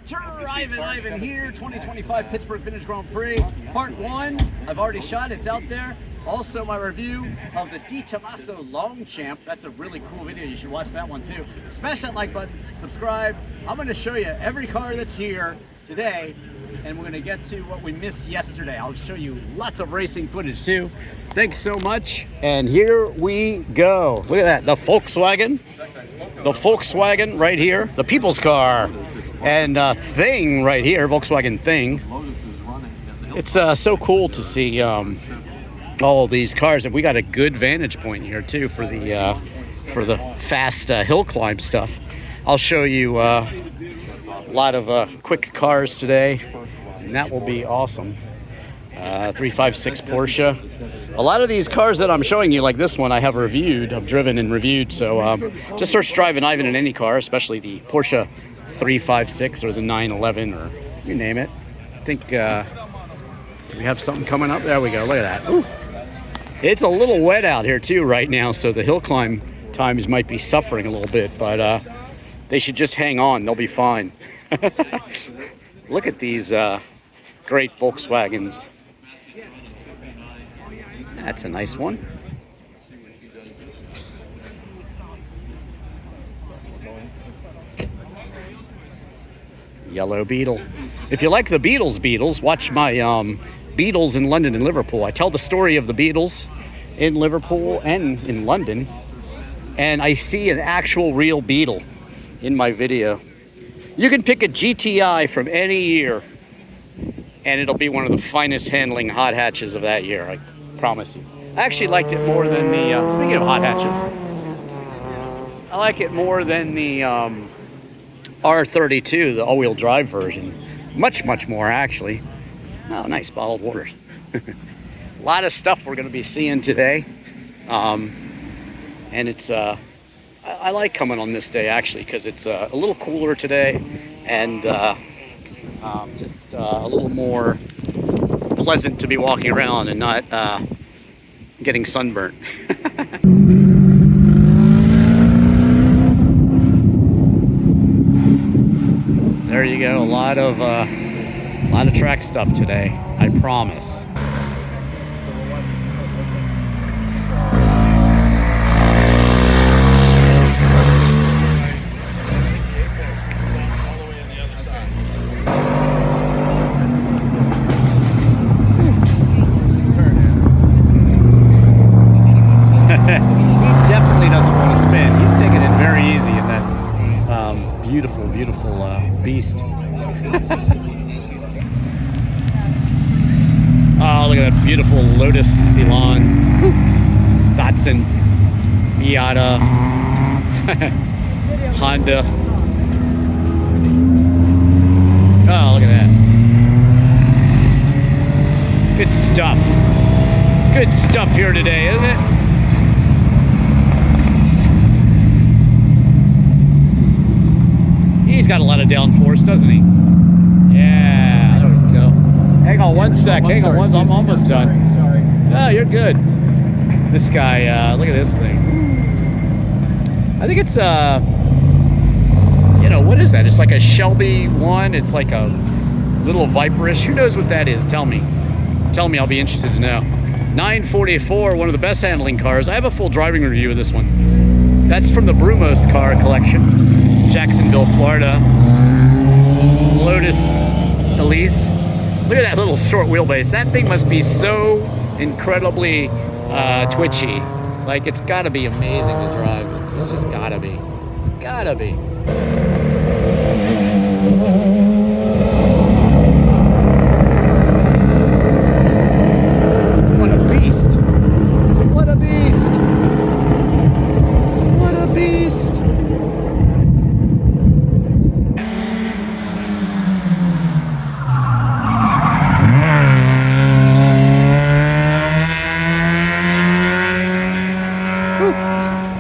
Drivin Ivan here, 2025 Pittsburgh Vintage Grand Prix, part 1. I've already shot, it's out there. Also my review of the Di Tommaso Longchamp. That's a really cool video, you should watch that one too. Smash that like button, subscribe. I'm going to show you every car that's here today, and we're going to get to what we missed yesterday. I'll show you lots of racing footage too. Thanks so much, and here we go. Look at that, the Volkswagen. The Volkswagen right here, the people's car. And Thing right here, Volkswagen Thing. It's so cool to see all of these cars, and we got a good vantage point here too for the fast hill climb stuff. I'll show you a lot of quick cars today, and that will be awesome. 356 Porsche. A lot of these cars that I'm showing you, like this one, I have reviewed, I've driven and reviewed. So just search Drivin Ivan in any car, especially the Porsche 356 or the 911 or you name it. I think do we have something coming up? There we go. Look at that. Ooh. It's a little wet out here too right now, so the hill climb times might be suffering a little bit, but they should just hang on. They'll be fine. Look at these great Volkswagens. That's a nice one. Yellow Beetle. If you like the Beatles, watch my Beatles in London and Liverpool. I tell the story of the Beatles in Liverpool and in London, and I see an actual real Beetle in my video. You can pick a GTI from any year, and it'll be one of the finest handling hot hatches of that year, I promise you. I actually liked it more than the, speaking of hot hatches, I like it more than the R32, the all-wheel drive version. Much more, actually. Oh, nice bottled water. A lot of stuff we're going to be seeing today. And it's, I like coming on this day, actually, because it's a little cooler today and just a little more pleasant to be walking around and not getting sunburnt. There you go, a lot of track stuff today, I promise. Beautiful beast. Oh, look at that beautiful Lotus Elan, Datsun, Miata, Honda. Oh, look at that. Good stuff. Good stuff here today, isn't it? He's got a lot of downforce, doesn't he? Yeah, there we go. Hang on one sec. Hang on one. I'm almost done. Sorry. Oh, you're good. This guy, look at this thing. I think it's you know, what is that? It's like a Shelby one. It's like a little Viperish. Who knows what that is? Tell me. Tell me. I'll be interested to know. 944, one of the best handling cars. I have a full driving review of this one. That's from the Brumos car collection. Jacksonville, Florida. Lotus Elise. Look at that little short wheelbase. That thing must be so incredibly twitchy. Like, it's got to be amazing to drive. It's just got to be. It's got to be. What a beast. What a beast. What a beast.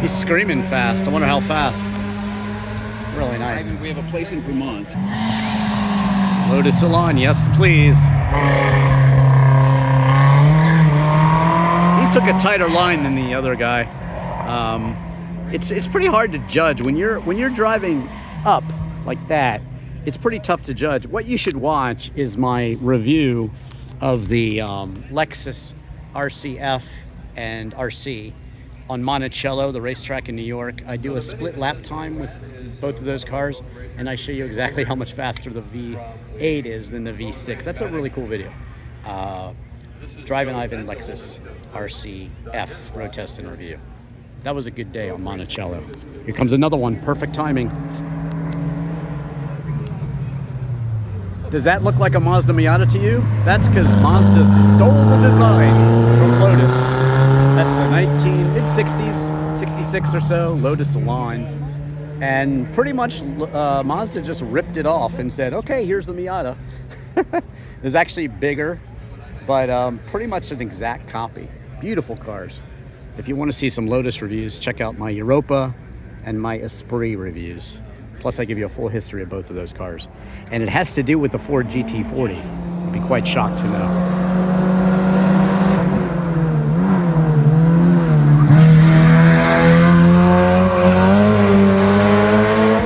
He's screaming fast. I wonder how fast. Really nice. We have a place in Vermont. Lotus Elan, yes please. He took a tighter line than the other guy. It's pretty hard to judge when you're driving up like that. it's pretty tough to judge. What you should watch is my review of the Lexus RCF and RC on Monticello, the racetrack in New York. I do a split lap time with both of those cars, and I show you exactly how much faster the V8 is than the V6. That's a really cool video. Drivin Ivan Lexus RCF road test and review. That was a good day on Monticello. Here comes another one, perfect timing. Does that look like a Mazda Miata to you? That's because Mazda stole the design from Lotus. That's a mid-60s, 66 or so, Lotus Elan. And pretty much Mazda just ripped it off and said, okay, here's the Miata. It's actually bigger, but pretty much an exact copy. Beautiful cars. If you want to see some Lotus reviews, check out my Europa and my Esprit reviews. Plus, I give you a full history of both of those cars. And it has to do with the Ford GT40. You'd be quite shocked to know.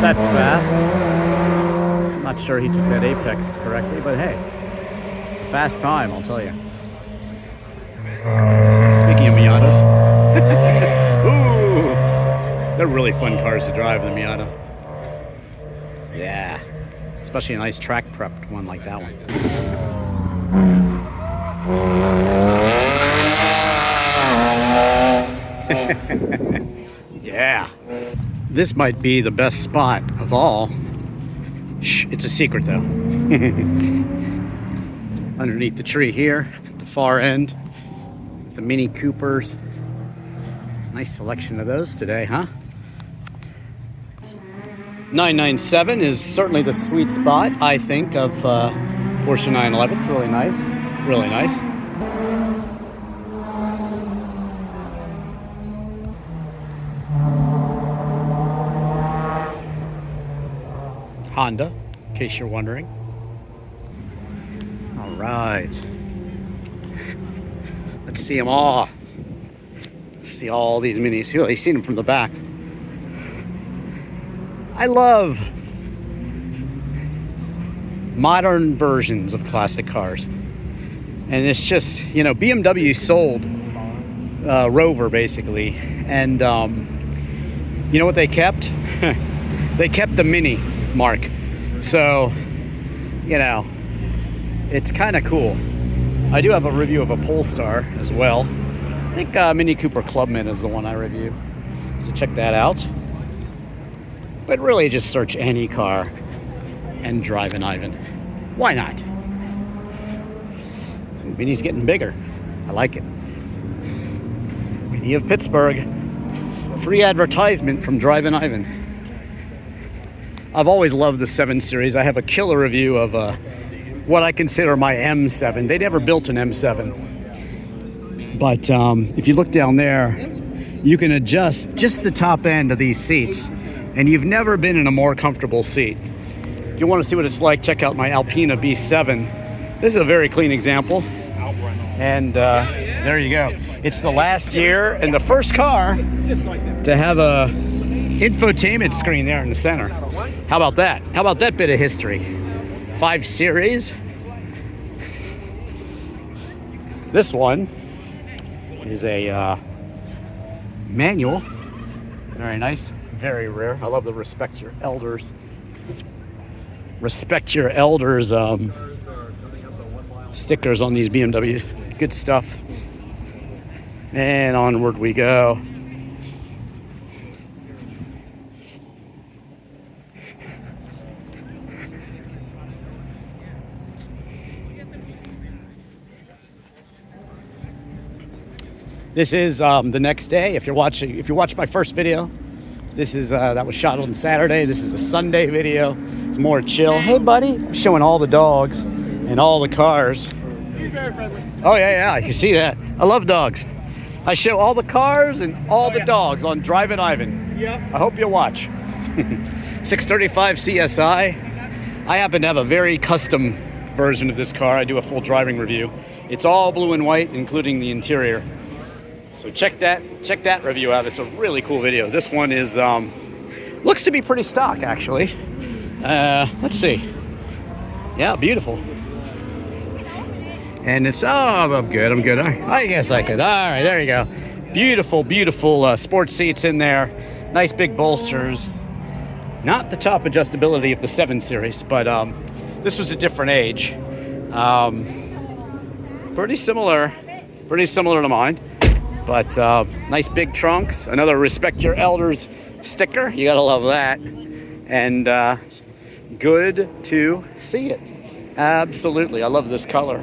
That's fast. I'm not sure he took that apex correctly, but hey, it's a fast time, I'll tell you. Speaking of Miatas, ooh, they're really fun cars to drive, the Miata. Yeah, especially a nice track prepped one like that one. Yeah. This might be the best spot of all. Shh, it's a secret though. Underneath the tree here, at the far end, the Mini Coopers. Nice selection of those today, huh? 997 is certainly the sweet spot, I think, of Porsche 911. It's really nice, really nice. Honda, in case you're wondering. All right. Let's see them all. See all these minis. You've seen them from the back. I love modern versions of classic cars. And it's just, you know, BMW sold Rover basically. And you know what they kept? They kept the Mini mark. So, you know, it's kind of cool. I do have a review of a Polestar as well. I think Mini Cooper Clubman is the one I review. So check that out. But really just search any car and Drivin Ivan. Why not? Mini's getting bigger. I like it. Mini of Pittsburgh. Free advertisement from Drivin Ivan. I've always loved the 7 Series. I have a killer review of what I consider my M7. They never built an M7. But if you look down there, you can adjust just the top end of these seats. And you've never been in a more comfortable seat. If you want to see what it's like, check out my Alpina B7. This is a very clean example. And there you go. It's the last year and the first car to have a infotainment screen there in the center. How about that? How about that bit of history? 5 Series. This one is a manual. Very nice. Very rare. I love the respect your elders. Respect your elders stickers on these BMWs. Good stuff. And onward we go. This is the next day. If you watch my first video, this is that was shot on Saturday. This is a Sunday video. It's more chill. Hey, buddy. I'm showing all the dogs and all the cars. He's very friendly. Oh yeah, you see that? I love dogs. I show all the cars and all the dogs on Drivin Ivan. Yep. I hope you watch. 635 CSI. I happen to have a very custom version of this car. I do a full driving review. It's all blue and white, including the interior. So check that review out. It's a really cool video. This one is looks to be pretty stock, actually. Let's see. Yeah, beautiful. And it's, oh, I'm good. I guess I could. All right, there you go. Beautiful, beautiful sports seats in there. Nice big bolsters. Not the top adjustability of the 7 Series, but this was a different age. Pretty similar to mine. But nice big trunks. Another Respect Your Elders sticker. You gotta love that. And good to see it. Absolutely, I love this color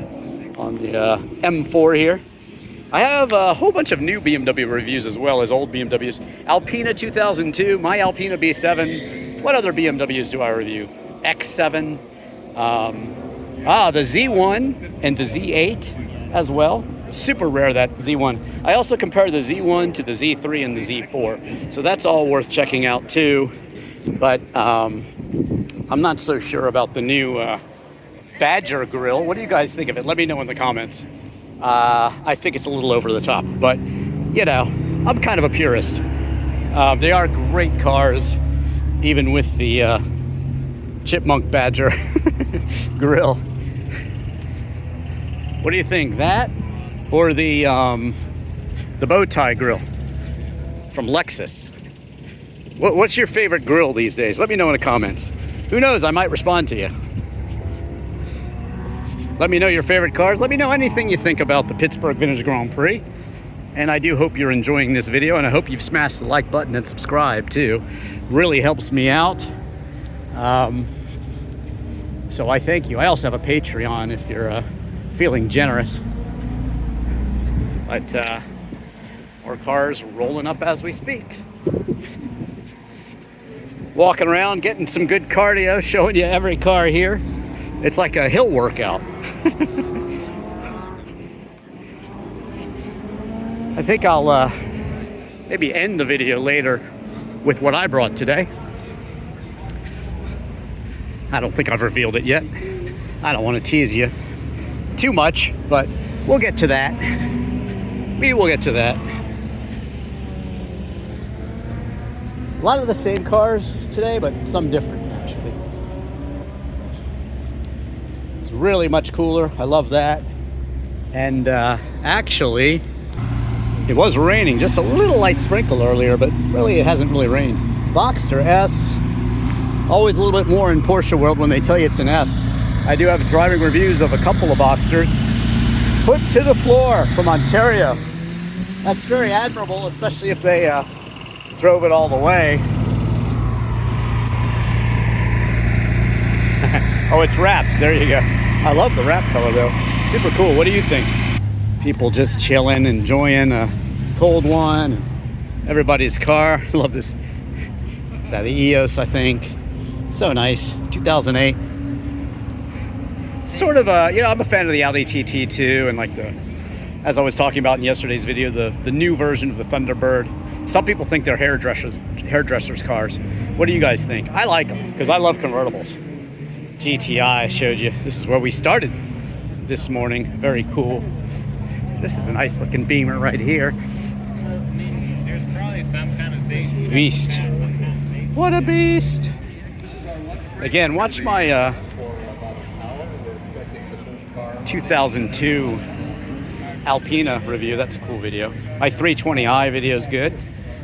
on the M4 here. I have a whole bunch of new BMW reviews as well as old BMWs. Alpina 2002, my Alpina B7. What other BMWs do I review? X7, the Z1 and the Z8 as well. Super rare, that Z1. I also compare the Z1 to the Z3 and the Z4. So that's all worth checking out too. But I'm not so sure about the new Badger grille. What do you guys think of it? Let me know in the comments. I think it's a little over the top, but you know, I'm kind of a purist. They are great cars, even with the Chipmunk Badger grille. What do you think, that or the bow tie grille from Lexus? What's your favorite grille these days? Let me know in the comments. Who knows, I might respond to you. Let me know your favorite cars. Let me know anything you think about the Pittsburgh Vintage Grand Prix. And I do hope you're enjoying this video, and I hope you've smashed the like button and subscribe too. Really helps me out. So I thank you. I also have a Patreon if you're feeling generous. But more cars rolling up as we speak. Walking around, getting some good cardio, showing you every car here. It's like a hill workout. I think I'll maybe end the video later with what I brought today. I don't think I've revealed it yet. I don't want to tease you too much, but we'll get to that. We will get to that. A lot of the same cars today, but some different actually. It's really much cooler. I love that. And actually, it was raining, just a little light sprinkle earlier, but really it hasn't really rained. Boxster S, always a little bit more in Porsche world when they tell you it's an S. I do have driving reviews of a couple of Boxsters. Put to the floor from Ontario. That's very admirable, especially if they drove it all the way. Oh, it's wrapped. There you go. I love the wrap color though. Super cool. What do you think? People just chilling, enjoying a cold one. Everybody's car. I love this. Is that the EOS, I think? So nice. 2008. Sort of a, you know, I'm a fan of the Audi TT too, and like the, as I was talking about in yesterday's video, the new version of the Thunderbird. Some people think they're hairdressers cars. What do you guys think? I like them because I love convertibles. GTI, I showed you. This is where we started this morning. Very cool. This is a nice looking Beamer right here. There's probably some kind of safety. Beast. What a beast. Again, watch my 2002 Alpina review. That's a cool video. My 320i video is good.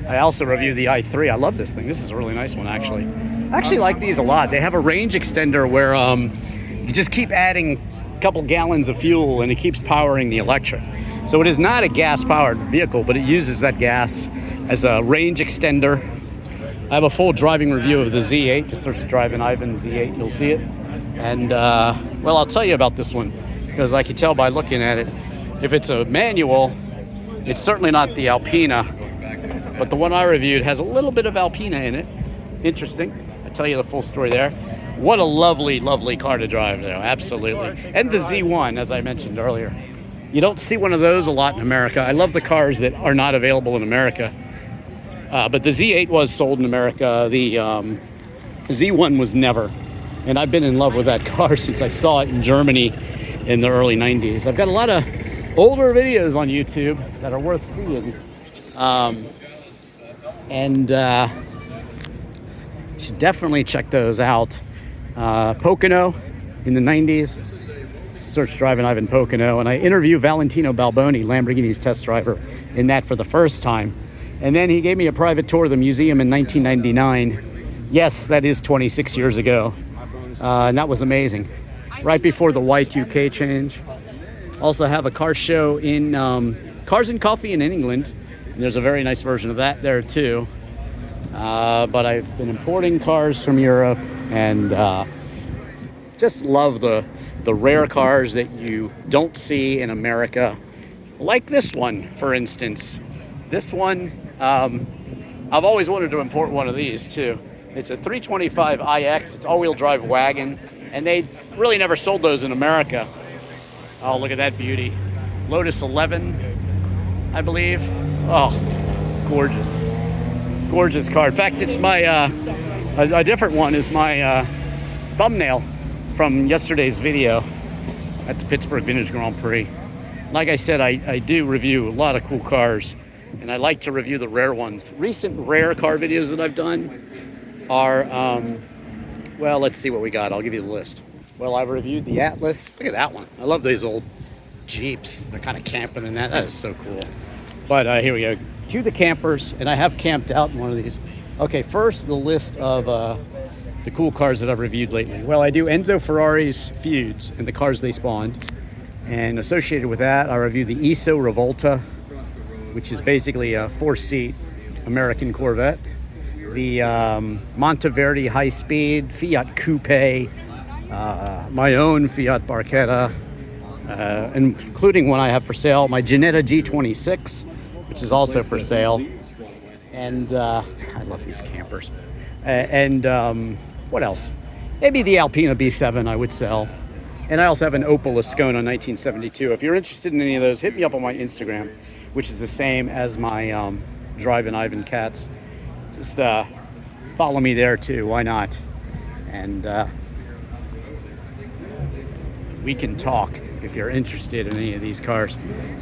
I also reviewed the i3. I love this thing. This is a really nice one, actually. I actually like these a lot. They have a range extender where you just keep adding a couple gallons of fuel and it keeps powering the electric. So it is not a gas-powered vehicle, but it uses that gas as a range extender. I have a full driving review of the Z8. Just search Drivin Ivan Z8, you'll see it. And, well, I'll tell you about this one, because I can tell by looking at it, if it's a manual, it's certainly not the Alpina, but the one I reviewed has a little bit of Alpina in it. Interesting. I'll tell you the full story there. What a lovely, lovely car to drive, though. Absolutely. And the Z1, as I mentioned earlier. You don't see one of those a lot in America. I love the cars that are not available in America. But the Z8 was sold in America. The Z1 was never. And I've been in love with that car since I saw it in Germany in the early 90s. I've got a lot of older videos on YouTube that are worth seeing. You should definitely check those out. Pocono, in the 90s. Search Drivin Ivan Pocono, and I interview Valentino Balboni, Lamborghini's test driver, in that for the first time. And then he gave me a private tour of the museum in 1999. Yes, that is 26 years ago. And that was amazing. Right before the Y2K change. Also have a car show in Cars and Coffee in England. And there's a very nice version of that there too. But I've been importing cars from Europe and just love the rare cars that you don't see in America. Like this one, for instance. This one, I've always wanted to import one of these too. It's a 325 iX, it's all-wheel drive wagon, and they really never sold those in America. Oh, look at that beauty. Lotus 11, I believe. Oh, gorgeous. Gorgeous car. In fact, it's my, a different one is my thumbnail from yesterday's video at the Pittsburgh Vintage Grand Prix. Like I said, I do review a lot of cool cars, and I like to review the rare ones. Recent rare car videos that I've done are, well, let's see what we got. I'll give you the list. Well, I've reviewed the Atlas. Look at that one. I love these old Jeeps. They're kind of camping in that. That is so cool. But here we go. To the campers, and I have camped out in one of these. Okay, first the list of the cool cars that I've reviewed lately. Well, I do Enzo Ferrari's feuds and the cars they spawned. And associated with that, I review the ISO Revolta, which is basically a 4-seat American Corvette. The Monteverdi High Speed, Fiat Coupe, my own Fiat Barchetta, including one I have for sale, my Ginetta G26, which is also for sale. And I love these campers. What else? Maybe the Alpina B7 I would sell. And I also have an Opel Ascona 1972. If you're interested in any of those, hit me up on my Instagram, which is the same as my Drivin IvanKatz. Just follow me there too, why not? And we can talk if you're interested in any of these cars.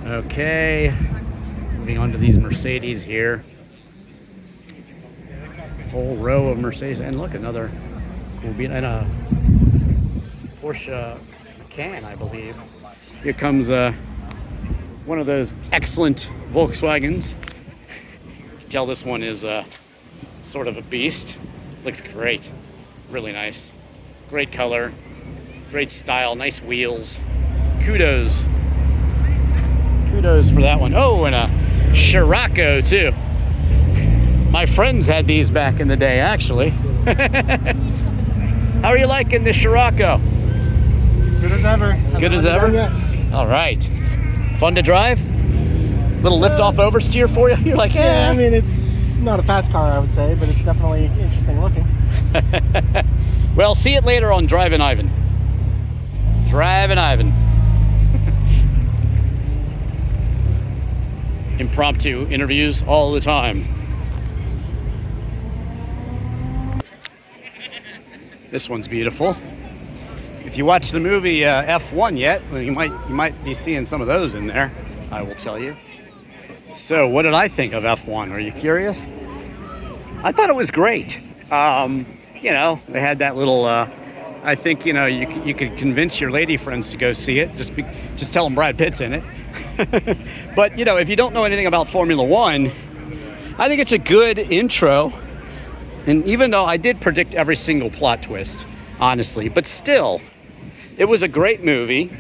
Okay, moving on to these Mercedes here. Whole row of Mercedes, and look, another cool beat, and a Porsche Macan, I believe. Here comes one of those excellent Volkswagens. You can tell this one is sort of a beast. Looks great, really nice. Great color, great style, nice wheels. Kudos for that one. Oh, and a Scirocco too. My friends had these back in the day, actually. How are you liking the Scirocco? Good as ever. Good as ever? All right. Fun to drive? Little lift-off oversteer for you? You're like, yeah. I mean, it's not a fast car, I would say, but it's definitely interesting looking. Well, see it later on Drivin Ivan. Drivin Ivan. Impromptu interviews all the time. This one's beautiful. If you watch the movie F1 yet, well, you might be seeing some of those in there, I will tell you. So what did I think of F1? Are you curious? I thought it was great. You know, they had that little, I think, you know, you could convince your lady friends to go see it. Just tell them Brad Pitt's in it. But, you know, if you don't know anything about Formula One, I think it's a good intro. And even though I did predict every single plot twist, honestly, but still, it was a great movie,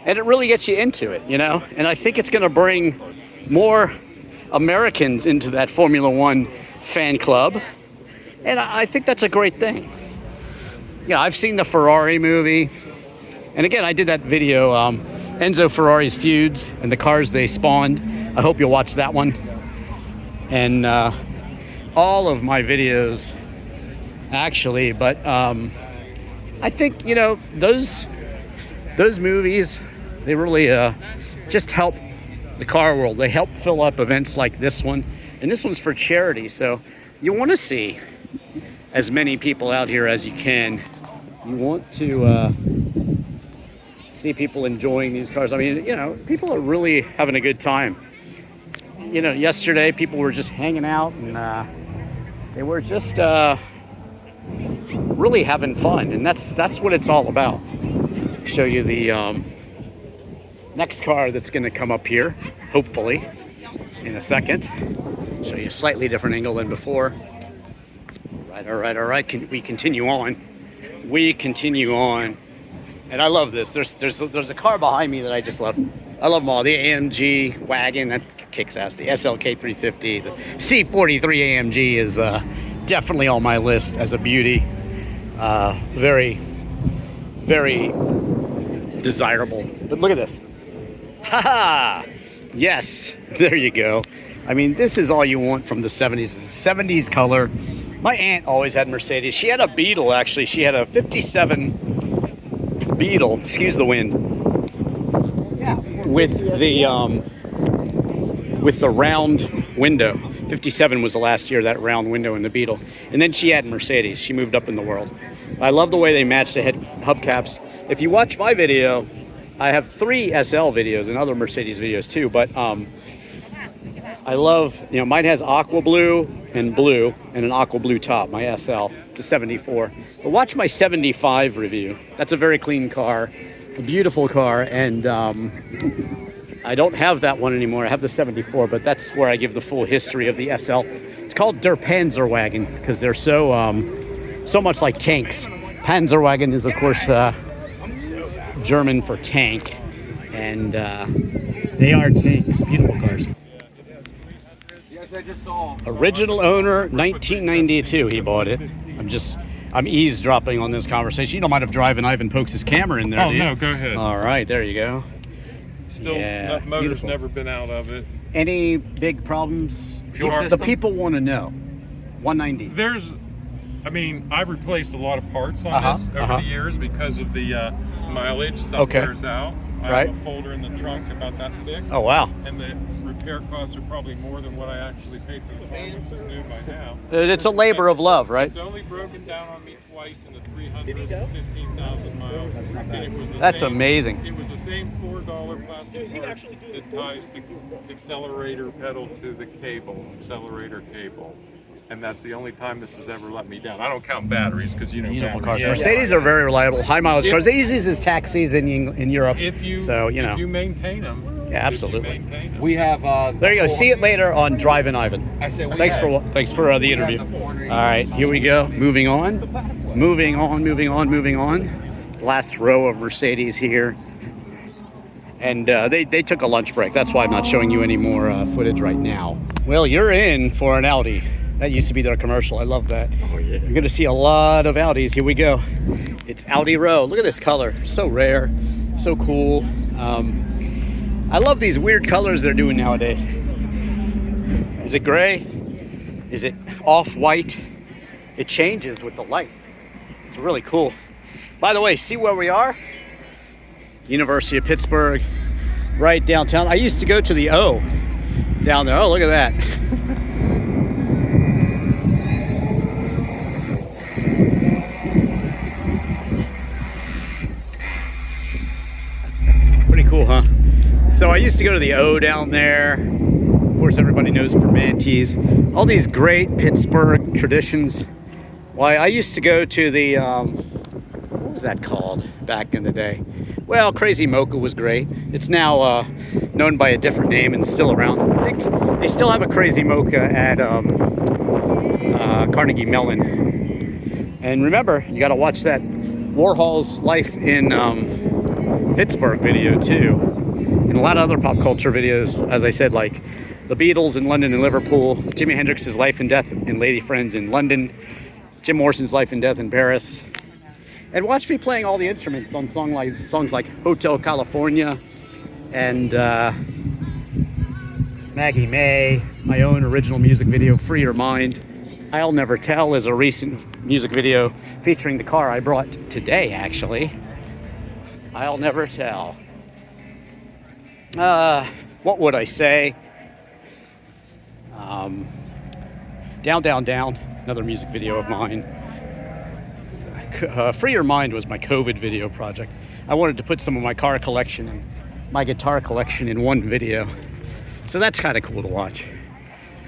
and it really gets you into it, you know? And I think it's gonna bring more Americans into that Formula One fan club, and I think that's a great thing. Yeah, I've seen the Ferrari movie, and again, I did that video, Enzo Ferrari's feuds and the cars they spawned. I hope you'll watch that one. And all of my videos, actually, but I think, you know, those movies, they really just help the car world. They help fill up events like this one, and this one's for charity, so you want to see as many people out here as you can. You want to see people enjoying these cars. I mean, you know, people are really having a good time. You know, yesterday people were just hanging out, and they were just really having fun, and that's what it's all about. Show you the next car that's going to come up here, hopefully, in a second. Show you a slightly different angle than before. All right. We continue on. We continue on. And I love this. There's a car behind me that I just love. I love them all. The AMG Wagon, that kicks ass. The SLK 350, the C43 AMG is definitely on my list as a beauty. Very, very desirable. But look at this. Haha! Yes, there you go. I mean, this is all you want from the 70s. It's a 70s color. My aunt always had Mercedes. She had a Beetle, actually. She had a 57 Beetle, excuse the wind, with the round window. 57 was the last year, that round window in the Beetle. And then she had Mercedes. She moved up in the world. I love the way they match the head hubcaps. If you watch my video, I have 3 SL videos and other Mercedes videos too, but I love, mine has aqua blue and an aqua blue top, my SL. It's a 74. But watch my 75 review. That's a very clean car, a beautiful car, and I don't have that one anymore. I have the 74, but that's where I give the full history of the SL. It's called Der Panzerwagen because they're so much like tanks. Panzerwagen is, of course, German for tank, and they are tanks. Beautiful cars. Original owner, 1992. He bought it. I'm eavesdropping on this conversation. You don't mind if Drivin Ivan pokes his camera in there, do you? No, go ahead. All right, there you go. Still, motor's beautiful. Never been out of it. Any big problems? Fuel system? The people want to know. 190. I've replaced a lot of parts on this over the years because of the mileage. Stuff wears out. I have a folder in the trunk about that thick. Oh, wow. And the repair costs are probably more than what I actually paid for the car, which is new by now. It's a labor of love, right? It's only broken down on me twice in the 315,000 miles. That's not bad. That's amazing. It was the same $4 plastic part that ties the accelerator pedal to the accelerator cable. And that's the only time this has ever let me down. I don't count batteries because beautiful cars. Mercedes are very reliable, high mileage cars. The easiest is taxis in Europe. If you maintain them. Yeah, absolutely. We have. There you go. See it later on Drivin Ivan. Thanks for the interview. All right, here we go. Moving on. Last row of Mercedes here. And they took a lunch break. That's why I'm not showing you any more footage right now. Well, you're in for an Audi. That used to be their commercial. I love that. Oh, yeah. You're going to see a lot of Audis. Here we go. It's Audi Row. Look at this color. So rare. So cool. I love these weird colors they're doing nowadays. Is it gray? Is it off-white? It changes with the light. It's really cool. By the way, see where we are? University of Pittsburgh, right downtown. I used to go to the O down there. Oh, look at that. Pretty cool, huh? So I used to go to the O down there. Of course, everybody knows Permanentes. All these great Pittsburgh traditions. Why, I used to go to the, what was that called back in the day? Well, Crazy Mocha was great. It's now known by a different name and still around. I think they still have a Crazy Mocha at Carnegie Mellon. And remember, you got to watch that Warhol's Life in Pittsburgh video too. And a lot of other pop culture videos, as I said, like the Beatles in London and Liverpool, Jimi Hendrix's Life and Death in Lady Friends in London, Jim Morrison's Life and Death in Paris. And watch me playing all the instruments on songs like Hotel California and Maggie May, my own original music video, Free Your Mind. I'll Never Tell is a recent music video featuring the car I brought today, actually. I'll Never Tell. What would I say? Down, Down, Down, another music video of mine. Free Your Mind was my COVID video project. I wanted to put some of my car collection and my guitar collection in one video. So that's kind of cool to watch.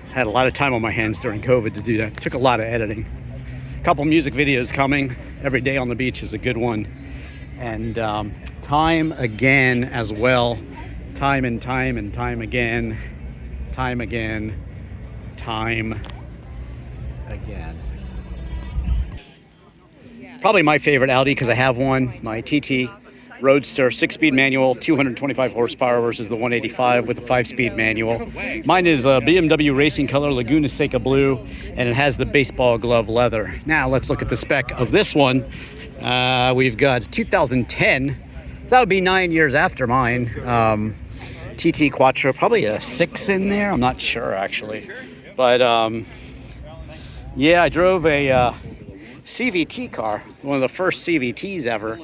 I had a lot of time on my hands during COVID to do that. It took a lot of editing. couple music videos coming. Every Day on the Beach is a good one. And Time Again as well. Time and time and time again. Time again. Time again. Probably my favorite Audi because I have one. My TT Roadster, 6-speed manual, 225 horsepower versus the 185 with a 5-speed manual. Mine is a BMW racing color, Laguna Seca blue, and it has the baseball glove leather. Now let's look at the spec of this one. We've got 2010, so that would be 9 years after mine. TT Quattro, probably a 6 in there, I'm not sure actually. But yeah, I drove a CVT car, one of the first CVTs ever.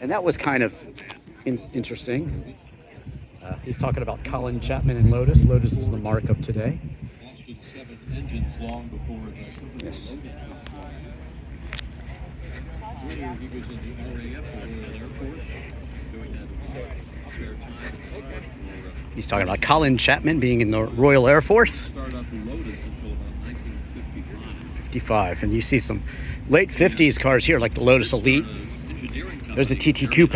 And that was kind of interesting. He's talking about Colin Chapman and Lotus. Lotus is the mark of today. Yes. He's talking about Colin Chapman being in the Royal Air Force. 55. And you see some late 50s cars here, like the Lotus Elite. There's the TT Coupe.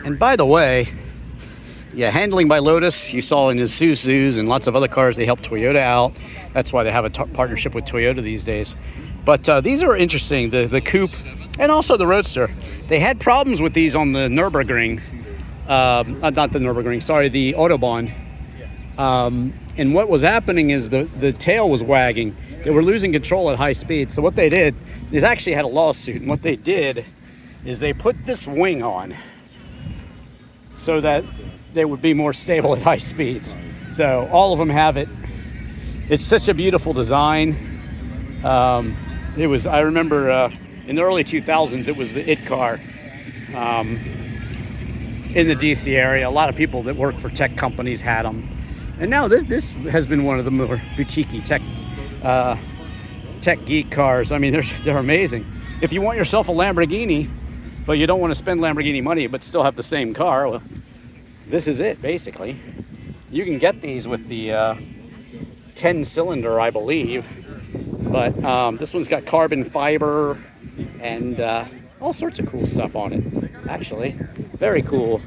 And by the way, yeah, handling by Lotus, you saw in Isuzus and lots of other cars, they help Toyota out. That's why they have a partnership with Toyota these days. But these are interesting, the Coupe and also the Roadster. They had problems with these on the Nürburgring. Not the Nürburgring, sorry, the Autobahn. And what was happening is the tail was wagging. They were losing control at high speed. So what they did, they actually had a lawsuit. And what they did is they put this wing on so that they would be more stable at high speeds. So all of them have it. It's such a beautiful design. It was, I remember in the early 2000s, it was the it car in the DC area. A lot of people that work for tech companies had them. And now this has been one of the more boutique tech geek cars. I mean, they're amazing. If you want yourself a Lamborghini, but you don't want to spend Lamborghini money, but still have the same car, well, this is it, basically. You can get these with the 10-cylinder, I believe. But this one's got carbon fiber and all sorts of cool stuff on it, actually. Very cool.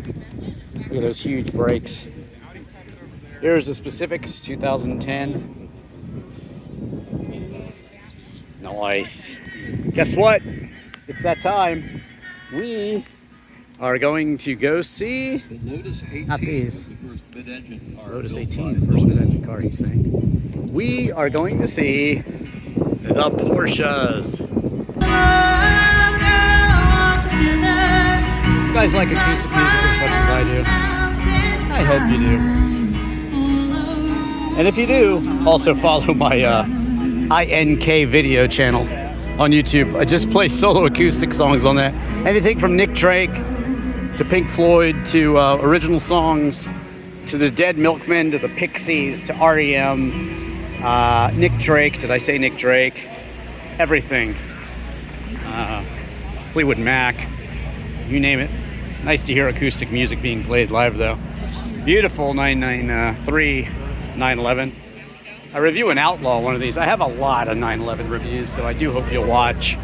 Look at those huge brakes. Here's the specifics, 2010. Nice. Guess what? It's that time. We are going to go see, not these, Lotus 18, the first mid-engine car, he's saying. We are going to see the Porsches. You guys like acoustic music as much as I do. I hope you do. And if you do, also follow my INK video channel on YouTube. I just play solo acoustic songs on that. Anything from Nick Drake to Pink Floyd to original songs to the Dead Milkmen to the Pixies to REM, Nick Drake. Did I say Nick Drake? Everything. Fleetwood Mac. You name it. Nice to hear acoustic music being played live though. Beautiful 993 911. I review an Outlaw, one of these. I have a lot of 911 reviews, so I do hope you'll watch.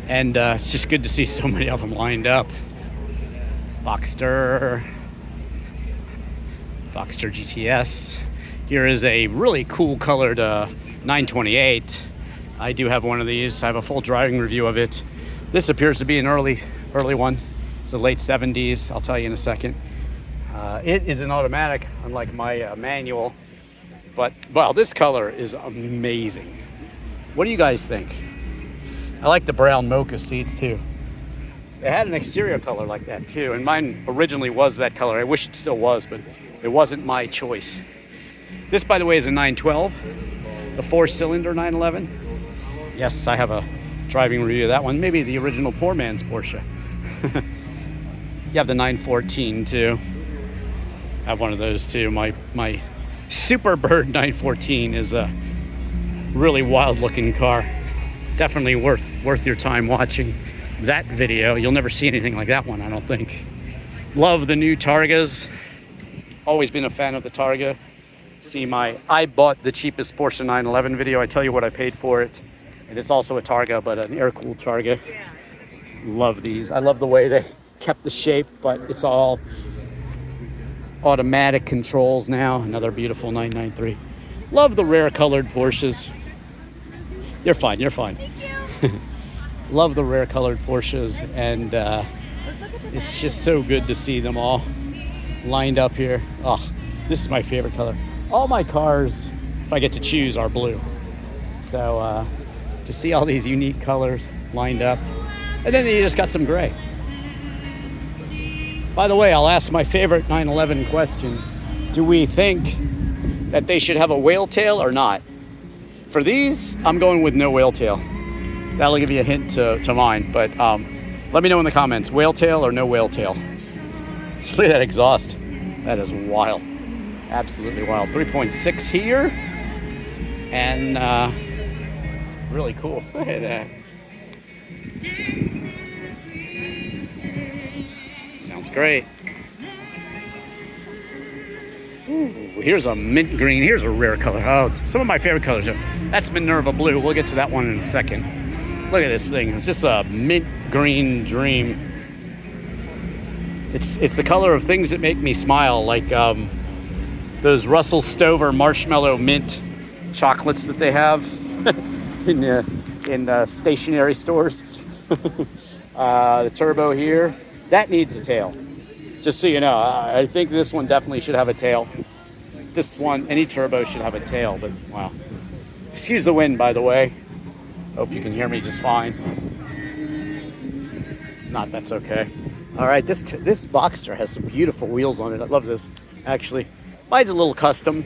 And it's just good to see so many of them lined up. Boxster GTS. Here is a really cool colored 928. I do have one of these. I have a full driving review of it. This appears to be an early one. It's the late 70s. I'll tell you in a second. It is an automatic, unlike my manual. But, well, this color is amazing. What do you guys think? I like the brown mocha seats too. It had an exterior color like that too, and mine originally was that color. I wish it still was, but it wasn't my choice. This, by the way, is a 912, the 4-cylinder 911. Yes, I have a driving review of that one. Maybe the original poor man's Porsche. You have the 914 too. I have one of those too. My Superbird 914 is a really wild-looking car. Definitely worth your time watching that video. You'll never see anything like that one, I don't think. Love the new Targas. Always been a fan of the Targa. see my I bought the cheapest Porsche 911 video. I tell you what I paid for it. And it's also a Targa, but an air-cooled Targa. Love these. I love the way they kept the shape, but it's all automatic controls now. Another beautiful 993. Love the rare colored Porsches. You're fine, you're fine. Thank you. Love the rare colored Porsches, and it's just so good to see them all lined up here. Oh, this is my favorite color. All my cars, if I get to choose, are blue. So to see all these unique colors lined up. And then you just got some gray. By the way, I'll ask my favorite 911 question. Do we think that they should have a whale tail or not? For these, I'm going with no whale tail. That'll give you a hint to mine, but let me know in the comments, whale tail or no whale tail. Look at that exhaust. That is wild. Absolutely wild. 3.6 here. And really cool. Look at that. Sounds great. Ooh, here's a mint green. Here's a rare color. Oh, it's some of my favorite colors. That's Minerva blue. We'll get to that one in a second. Look at this thing. It's just a mint green dream. It's the color of things that make me smile, like those Russell Stover marshmallow mint chocolates that they have in stationery stores. The turbo here, that needs a tail. Just so you know, I think this one definitely should have a tail. This one, any turbo should have a tail, but wow. Excuse the wind, by the way. Hope you can hear me just fine. Not, that's okay. All right, this Boxster has some beautiful wheels on it. I love this, actually. Mine's a little custom,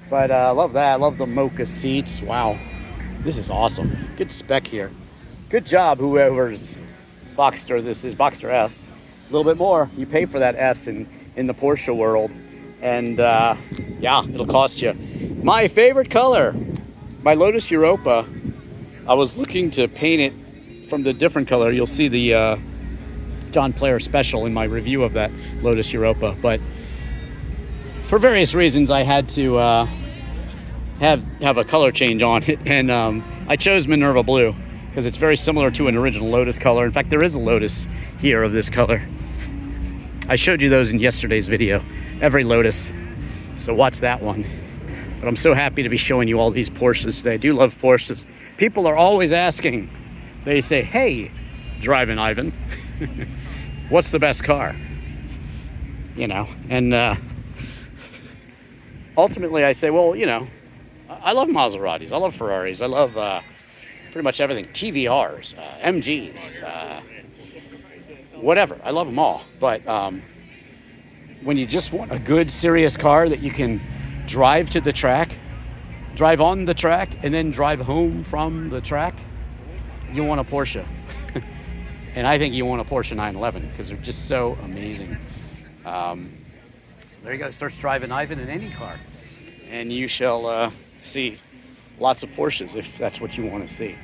but I love that. I love the mocha seats. Wow, this is awesome. Good spec here. Good job, whoever's Boxster this is, Boxster S. A little bit more. You pay for that S in the Porsche world, and yeah, it'll cost you. My favorite color, my Lotus Europa. I was looking to paint it from the different color. You'll see the John Player special in my review of that Lotus Europa, but for various reasons I had to have a color change on it, and I chose Minerva blue because it's very similar to an original Lotus color. In fact, there is a Lotus here of this color. I showed you those in yesterday's video, every Lotus, so watch that one. But I'm so happy to be showing you all these Porsches today. I do love Porsches. People are always asking, they say, hey, Drivin Ivan, what's the best car? You know, and ultimately I say, well, you know, I love Maseratis, I love Ferraris, I love pretty much everything, TVRs, MGs, whatever, I love them all. But when you just want a good, serious car that you can drive to the track, drive on the track, and then drive home from the track, you want a Porsche. And I think you want a Porsche 911 because they're just so amazing. So there you go, search Drivin Ivan in any car, and you shall see lots of Porsches if that's what you want to see.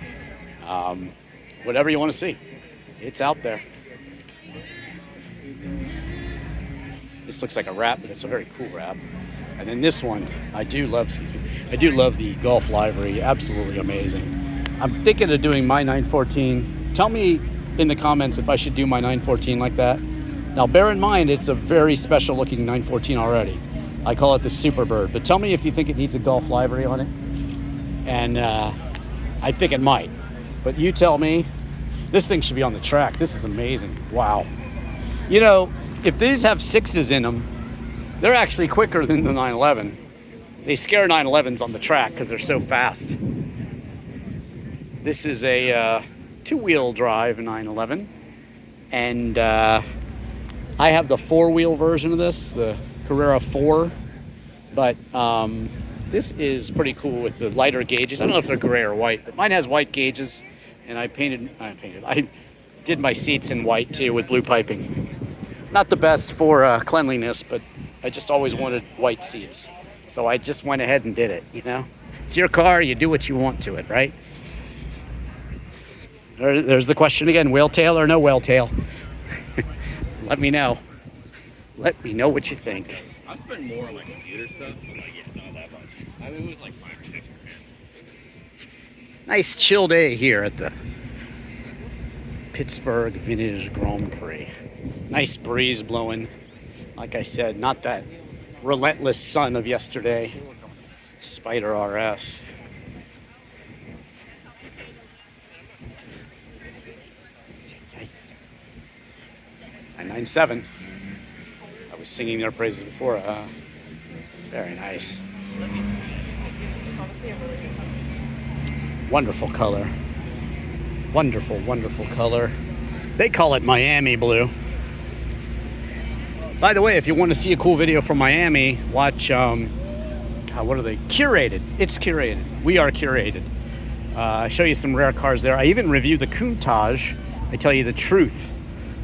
Whatever you want to see, it's out there. This looks like a wrap, but it's a very cool wrap. And then this one, I do love the Gulf livery, absolutely amazing. I'm thinking of doing my 914. Tell me in the comments if I should do my 914 like that. Now bear in mind, it's a very special looking 914 already. I call it the Superbird, but tell me if you think it needs a Gulf livery on it. And I think it might, but you tell me. This thing should be on the track. This is amazing, wow. You know, if these have 6s in them, they're actually quicker than the 911. They scare 911s on the track because they're so fast. This is a two-wheel drive 911, and I have the four-wheel version of this, the Carrera 4, but this is pretty cool with the lighter gauges. I don't know if they're gray or white, but mine has white gauges, and I did my seats in white too with blue piping. Not the best for cleanliness, but I just always wanted white seats. So I just went ahead and did it, you know? It's your car, you do what you want to it, right? There's the question again, whale tail or no whale tail? Let me know. Let me know what you think. I spend more on like computer stuff, but like, yeah, not that much. I mean, it was like 5 or 6 grand. Nice chill day here at the Pittsburgh Vintage Grand Prix. Nice breeze blowing. Like I said, not that relentless sun of yesterday. Spider RS. 997. I was singing their praises before. Very nice. Wonderful color. Wonderful, wonderful color. They call it Miami blue. By the way, if you want to see a cool video from Miami, watch, what are they? Curated. It's curated. We are curated. I show you some rare cars there. I even review the Countach. I tell you the truth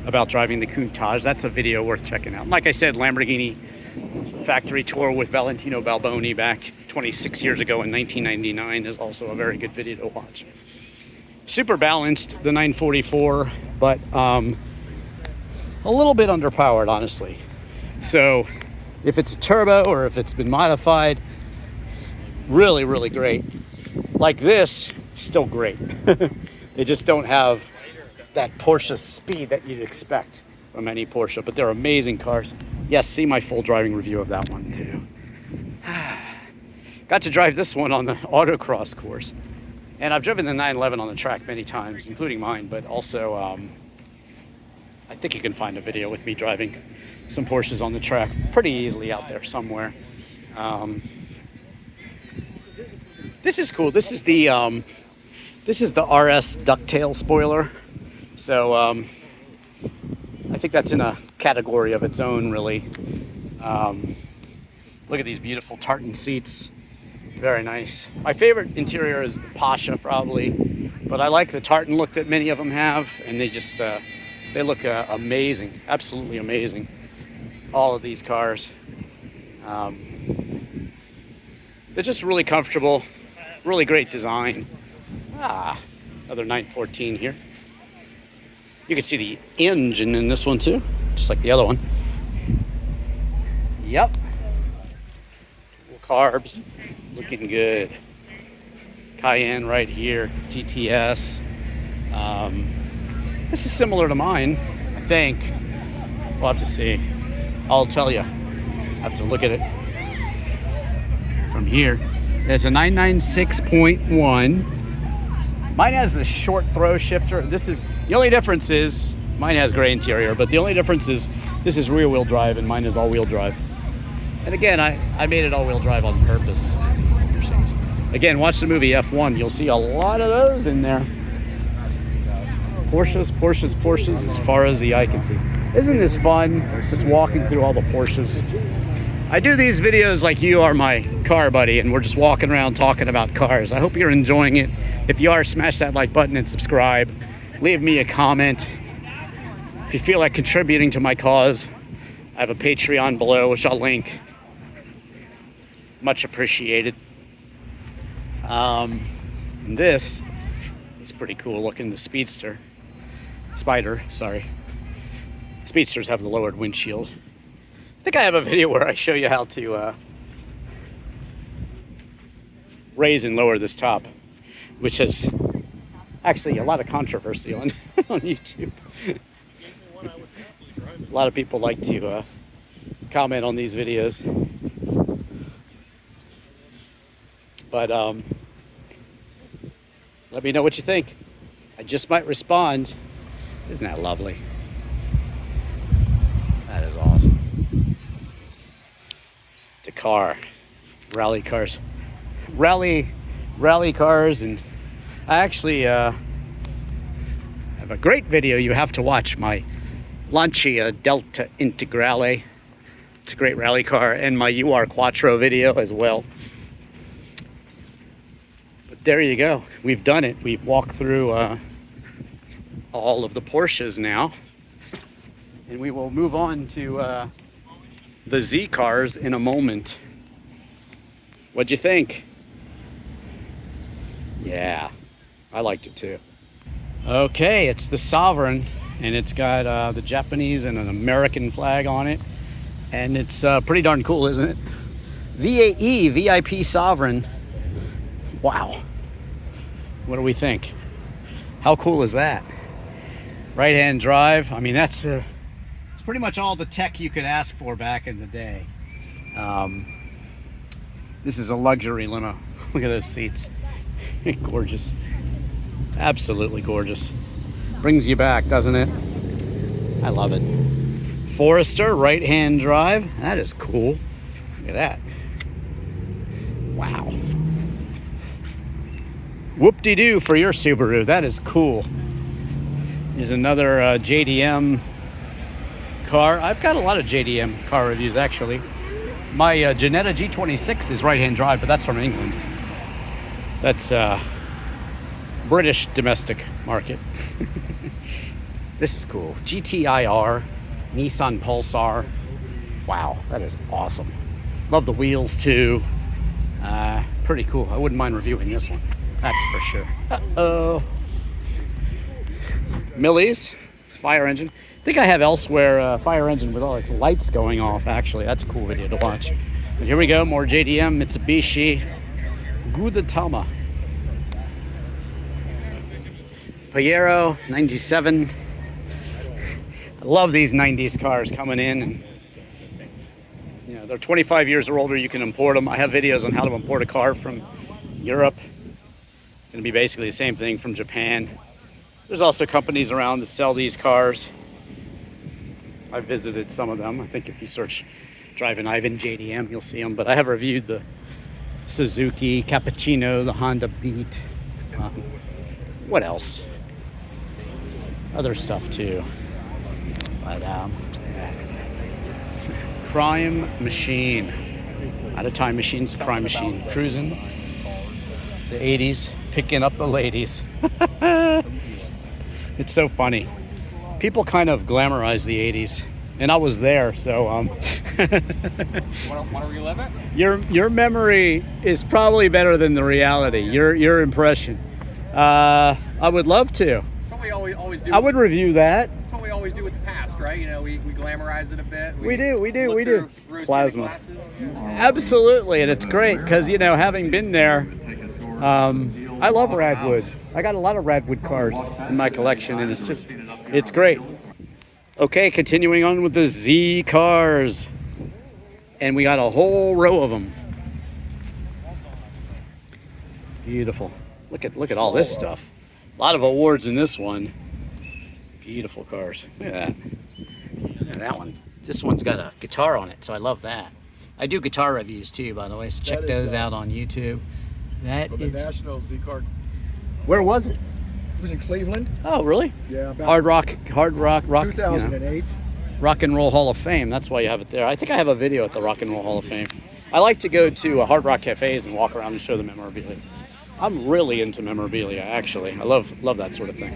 about driving the Countach. That's a video worth checking out. Like I said, Lamborghini factory tour with Valentino Balboni back 26 years ago in 1999 is also a very good video to watch. Super balanced, the 944, but a little bit underpowered, honestly. So if it's a turbo or if it's been modified, really, really great. Like this, still great. They just don't have that Porsche speed that you'd expect from any Porsche, but they're amazing cars. Yes, see my full driving review of that one too. Got to drive this one on the autocross course. And I've driven the 911 on the track many times, including mine, but also I think you can find a video with me driving some Porsches on the track pretty easily out there somewhere. This is cool. This is the RS ducktail spoiler. So I think that's in a category of its own, really. Look at these beautiful tartan seats. Very nice. My favorite interior is the Porsche, probably, but I like the tartan look that many of them have, and they just they look amazing, absolutely amazing. All of these cars, they're just really comfortable, really great design. Another 914 here. You can see the engine in this one too, just like the other one. Yep. Carbs, looking good. Cayenne right here, GTS. This is similar to mine, I think. We'll have to see. I'll tell you. I have to look at it from here. It's a 996.1. Mine has the short throw shifter. This is, the only difference is, mine has gray interior, but the only difference is this is rear wheel drive and mine is all wheel drive. And again, I made it all wheel drive on purpose. Again, watch the movie F1. You'll see a lot of those in there. Porsches, Porsches, Porsches, as far as the eye can see. Isn't this fun? Just walking through all the Porsches. I do these videos like you are my car buddy, and we're just walking around talking about cars. I hope you're enjoying it. If you are, smash that like button and subscribe. Leave me a comment. If you feel like contributing to my cause, I have a Patreon below, which I'll link. Much appreciated. And this is pretty cool looking, the Spider, sorry. Speedsters have the lowered windshield. I think I have a video where I show you how to raise and lower this top, which has actually a lot of controversy on YouTube. A lot of people like to comment on these videos. But let me know what you think. I just might respond. Isn't that lovely? That is awesome. Dakar, rally cars. Rally cars, and I actually have a great video you have to watch, my Lancia Delta Integrale. It's a great rally car, and my UR Quattro video as well. But there you go. We've done it. We've walked through all of the Porsches now, and we will move on to the Z cars in a moment. What'd you think? Yeah, I liked it too. Okay, it's the Sovereign, and it's got the Japanese and an American flag on it. And it's pretty darn cool, isn't it? VAE, VIP Sovereign. Wow. What do we think? How cool is that? Right-hand drive. I mean, it's pretty much all the tech you could ask for back in the day. This is a luxury limo. Look at those seats. Gorgeous. Absolutely gorgeous. Brings you back, doesn't it? I love it. Forester, right-hand drive. That is cool. Look at that. Wow. Whoop-de-doo for your Subaru. That is cool. Here's another JDM car. I've got a lot of JDM car reviews, actually. My Jetta G26 is right-hand drive, but that's from England. That's British domestic market. This is cool. GTIR, Nissan Pulsar. Wow, that is awesome. Love the wheels too. Pretty cool. I wouldn't mind reviewing this one. That's for sure. Uh-oh. Millie's. It's fire engine. I think I have elsewhere fire engine with all its lights going off, actually. That's a cool video to watch. But here we go, more JDM, Mitsubishi. Gudetama. Pajero, 97. I love these 90s cars coming in. And, you know, they're 25 years or older, you can import them. I have videos on how to import a car from Europe. It's gonna be basically the same thing from Japan. There's also companies around that sell these cars. I've visited some of them. I think if you search Drivin Ivan JDM, you'll see them. But I have reviewed the Suzuki Cappuccino, the Honda Beat. What else? Other stuff too. But Crime Machine. Not a time machine, it's a crime machine. Cruising. The 80s, picking up the ladies. It's so funny. People kind of glamorize the 80s, and I was there, so Want to relive it? your memory is probably better than the reality. Your impression. I would love to. That's what we always do. I would review that. That's what we always do with the past, right? You know, we glamorize it a bit. We do. look do. through Plasma. glasses. Absolutely, and it's great because, you know, having been there, I love Radwood. I got a lot of Radwood cars in my collection, and it's great. Okay, continuing on with the Z cars, and we got a whole row of them. Beautiful. Look at all this stuff. A lot of awards in this one. Beautiful cars. Look at that. Look at that one. This one's got a guitar on it, so I love that. I do guitar reviews too, by the way, so check those out on YouTube. That The is... National Z car. Where was it? It was in Cleveland. Oh, really? Yeah. About Hard rock, you 2008. know, Rock and Roll Hall of Fame. That's why you have it there. I think I have a video at the Rock and Roll Hall of Fame. I like to go to hard rock cafes and walk around and show the memorabilia. I'm really into memorabilia, actually. I love that sort of thing.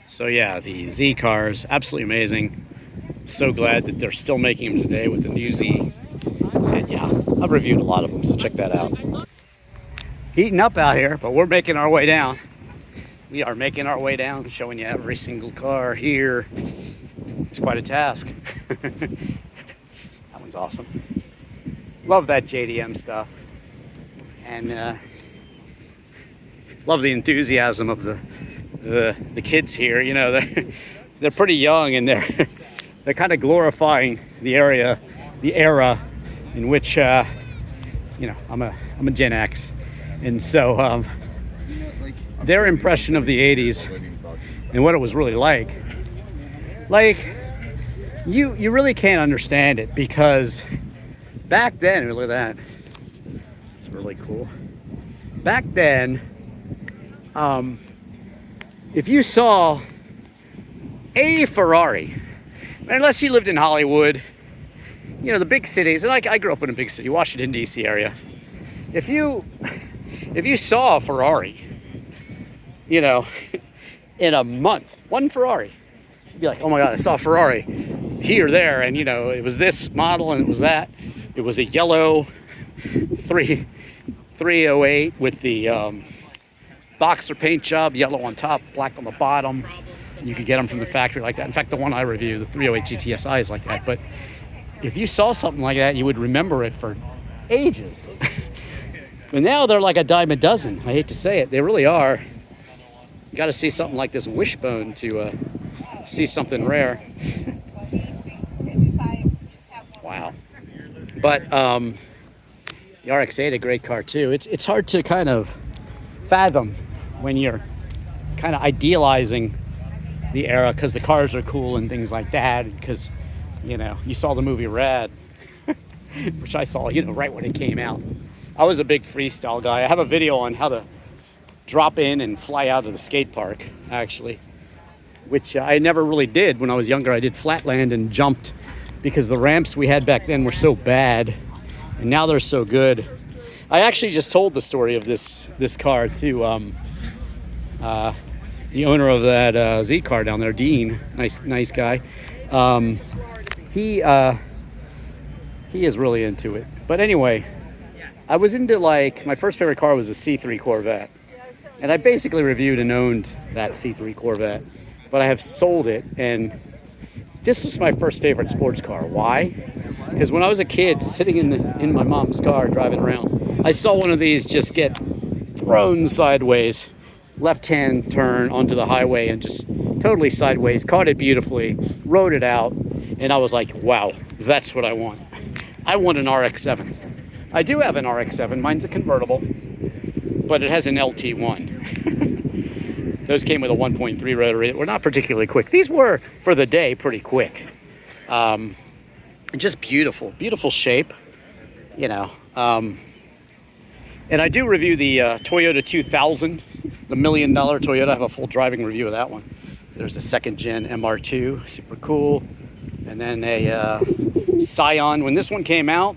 So yeah, the Z cars, absolutely amazing. So glad that they're still making them today with the new Z. And yeah, I've reviewed a lot of them, so check that out. Heating up out here, but we're making our way down. We are making our way down, showing you every single car here. It's quite a task. That one's awesome. Love that JDM stuff. And love the enthusiasm of the kids here. You know, they're pretty young, and they're kind of glorifying the era in which you know, I'm a Gen X, and so their impression of the 80s and what it was really like you really can't understand it, because back then, look at that, it's really cool. Back then, if you saw a Ferrari, unless you lived in Hollywood, you know, the big cities, and I grew up in a big city, Washington D.C. area. If you saw a Ferrari, you know, in a month, one Ferrari, you'd be like, oh my God, I saw a Ferrari here, there, and you know, it was this model and it was that. It was a yellow 308 with the boxer paint job, yellow on top, black on the bottom. You could get them from the factory like that. In fact, the one I review, the 308 GTSI, is like that. But if you saw something like that, you would remember it for ages. But now they're like a dime a dozen. I hate to say it, they really are. You got to see something like this Wishbone to see something rare. Wow. But the RX-8, a great car too. It's hard to kind of fathom when you're kind of idealizing the era because the cars are cool and things like that. Because, you know, you saw the movie Rad, which I saw, you know, right when it came out. I was a big freestyle guy. I have a video on how to drop in and fly out of the skate park, actually, which I never really did when I was younger. I did flatland and jumped because the ramps we had back then were so bad, and now they're so good. I actually just told the story of this car to the owner of that Z car down there, Dean. Nice guy. He is really into it. But anyway, I was into, like, my first favorite car was a C3 Corvette. And I basically reviewed and owned that C3 Corvette. But I have sold it, and this was my first favorite sports car. Why? Because when I was a kid, sitting in my mom's car driving around, I saw one of these just get thrown sideways, left-hand turn onto the highway and just totally sideways, caught it beautifully, rode it out, and I was like, wow, that's what I want. I want an RX-7. I do have an RX-7. Mine's a convertible, but it has an LT1. Those came with a 1.3 rotary. They were not particularly quick. These were, for the day, pretty quick. Just beautiful, beautiful shape, you know. And I do review the Toyota 2000, the $1 million Toyota. I have a full driving review of that one. There's a second gen MR2, super cool. And then a Scion. When this one came out,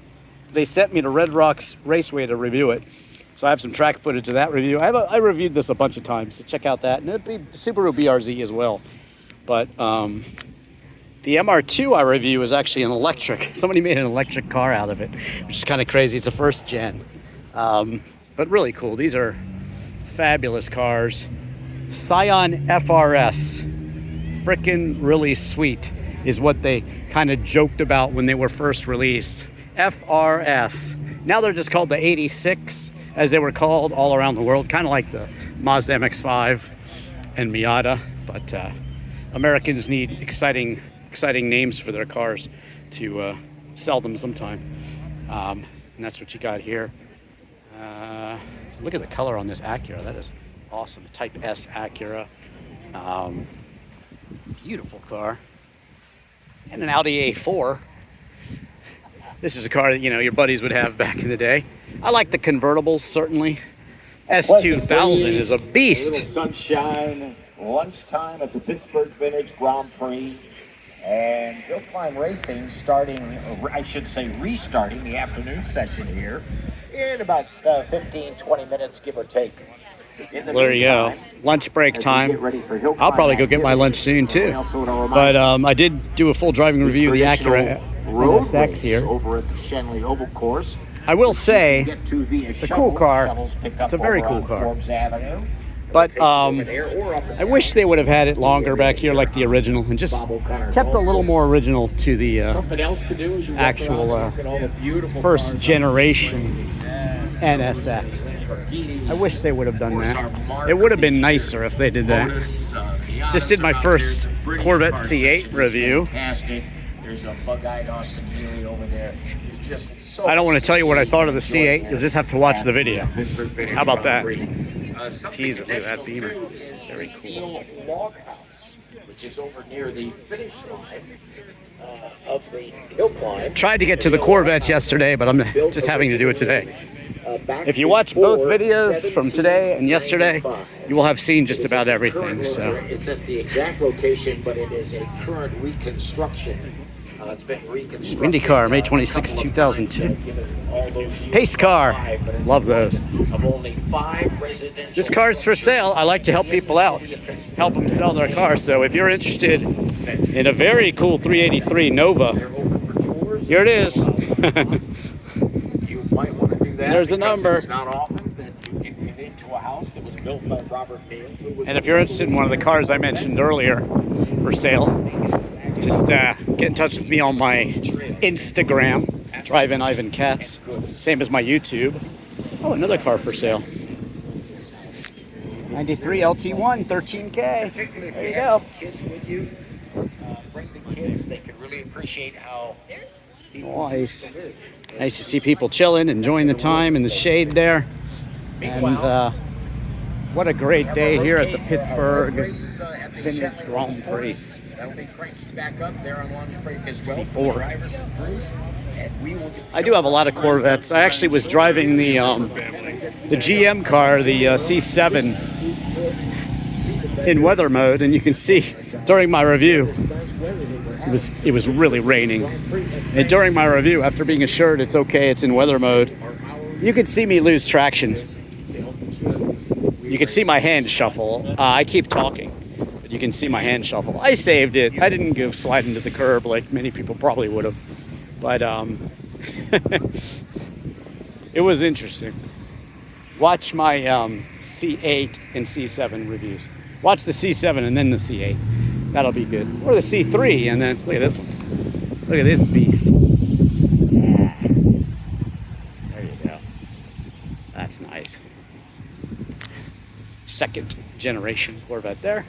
they sent me to Red Rocks Raceway to review it. So I have some track footage of that review. I reviewed this a bunch of times, so check out that. And it'd be Subaru BRZ as well. But the MR2 I review is actually an electric. Somebody made an electric car out of it, which is kind of crazy. It's a first gen. But really cool. These are fabulous cars. Scion FRS. Frickin' really sweet is what they kind of joked about when they were first released. FRS. Now they're just called the 86, as they were called all around the world, kind of like the Mazda MX-5 and Miata. But Americans need exciting names for their cars to sell them sometime. And that's what you got here. Look at the color on this Acura. That is awesome. Type S Acura. Beautiful car. And an Audi A4. This is a car that, you know, your buddies would have back in the day. I like the convertibles, certainly. S2000 is a beast. Little sunshine, lunchtime at the Pittsburgh Vintage Grand Prix. And Hill Climb Racing starting, or I should say restarting the afternoon session here in about 15-20 minutes, give or take. There you go. Lunch break time. I'll probably go get my lunch soon too. But I did do a full driving review of the Acura RS here. Over at the Shenley Oval Course. I will say it's a cool car. It's a very cool car. But I wish they would have had it longer back here like the original and just kept a little more original to the actual first generation NSX. I wish they would have done that. It would have been nicer if they did that. Just did my first Corvette C8 review. There's a bug-eyed Austin Healey over there. Just so I don't want to tell you what I thought of the C8. You'll just have to watch the video. How about that? Teaser, look at that Beamer. Very cool. Log House, which is over near the finish line of the hill climb. Tried to get to the Corvettes yesterday, but I'm just having to do it today. If you watch both videos from today and yesterday, you will have seen just about everything. So it's at the exact location, but it is a current reconstruction. It's been reconstructed. IndyCar, May 26, 2002. Pace car. Love those. This car is for sale. I like to help people out, help them sell their cars. So if you're interested in a very cool 383 Nova, here it is. There's the number. And if you're interested in one of the cars I mentioned earlier for sale, just get in touch with me on my Instagram, Drivin Ivan same as my YouTube. Oh, another car for sale. 93 LT1, 13K. There you go. Kids with you. Bring the kids. They can really appreciate how. Nice. Nice to see people chilling, enjoying the time in the shade there. And what a great day here at the Pittsburgh Vintage Grand Prix. That'll be cranky back up there on Launch Break as well. C4. Drivers and crews. And we will I do have a lot of Corvettes. I actually was driving the GM car, the C7, in weather mode, and you can see during my review, it was really raining. And during my review, after being assured it's okay, it's in weather mode, you could see me lose traction. You can see my hand shuffle. I keep talking, but you can see my hand shuffle. I saved it. I didn't go slide into the curb like many people probably would have, but it was interesting. Watch my C8 and C7 reviews. Watch the C7 and then the C8. That'll be good. Or the C3 and then look at this one. Look at this beast. Yeah. There you go. That's nice. Second generation Corvette there.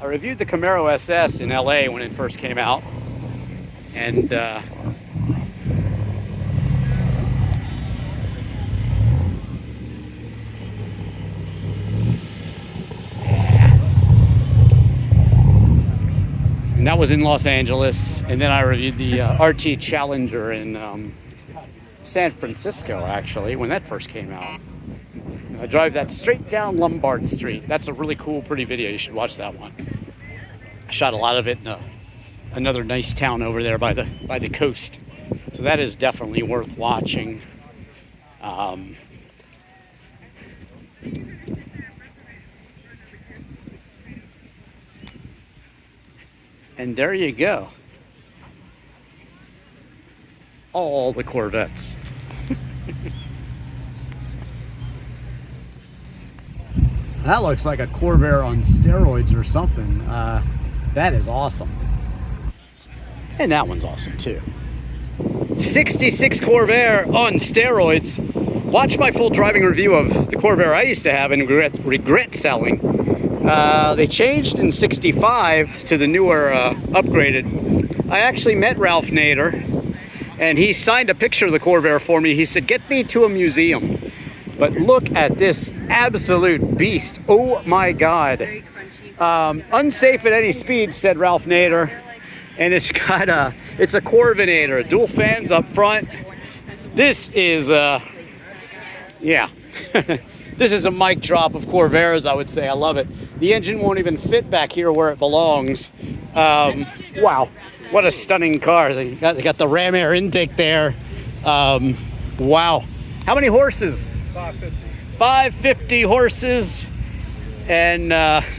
I reviewed the Camaro SS in LA when it first came out. And that was in Los Angeles, and then I reviewed the RT Challenger in San Francisco, actually, when that first came out. I drive that straight down Lombard Street. That's a really cool, pretty video. You should watch that one. I shot a lot of it in another nice town over there by the coast, so that is definitely worth watching. And there you go. All the Corvettes. That looks like a Corvair on steroids or something. That is awesome. And that one's awesome too. 66 Corvair on steroids. Watch my full driving review of the Corvair I used to have and regret selling. They changed in 65 to the newer upgraded. I actually met Ralph Nader, and he signed a picture of the Corvair for me. He said, get me to a museum. But look at this absolute beast. Oh my God. Unsafe at any speed, said Ralph Nader. And it's got it's a Corvinator, dual fans up front. This is, yeah. This is a mic drop of Corvairs, I would say. I love it. The engine won't even fit back here where it belongs. Wow, what a stunning car. They got the ram air intake there. Wow. How many horses? 550. 550 horses. And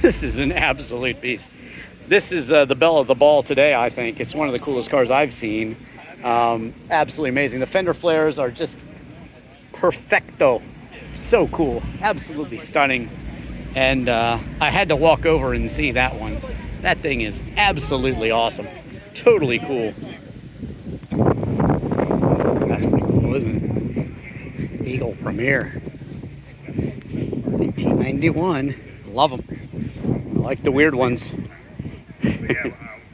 this is an absolute beast. This is the belle of the ball today, I think. It's one of the coolest cars I've seen. Absolutely amazing. The fender flares are just perfecto. So cool. Absolutely stunning. And I had to walk over and see that one. That thing is absolutely awesome. Totally cool. That's pretty cool, isn't it? Eagle Premier. 1991. Love them. I like the weird ones.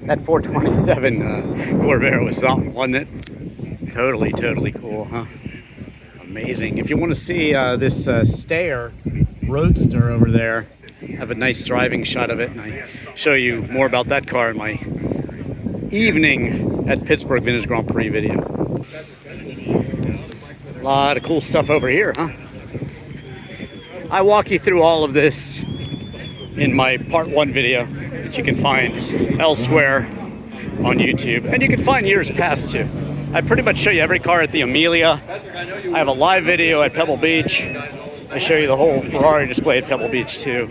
That 427 Corvair was something, wasn't it? Totally, totally cool, huh? Amazing. If you want to see this Steyr Roadster over there, I have a nice driving shot of it, and I show you more about that car in my evening at Pittsburgh Vintage Grand Prix video. A lot of cool stuff over here, huh? I walk you through all of this in my part 1 video that you can find elsewhere on YouTube, and you can find years past too. I pretty much show you every car at the Amelia. I have a live video at Pebble Beach. I show you the whole Ferrari display at Pebble Beach too.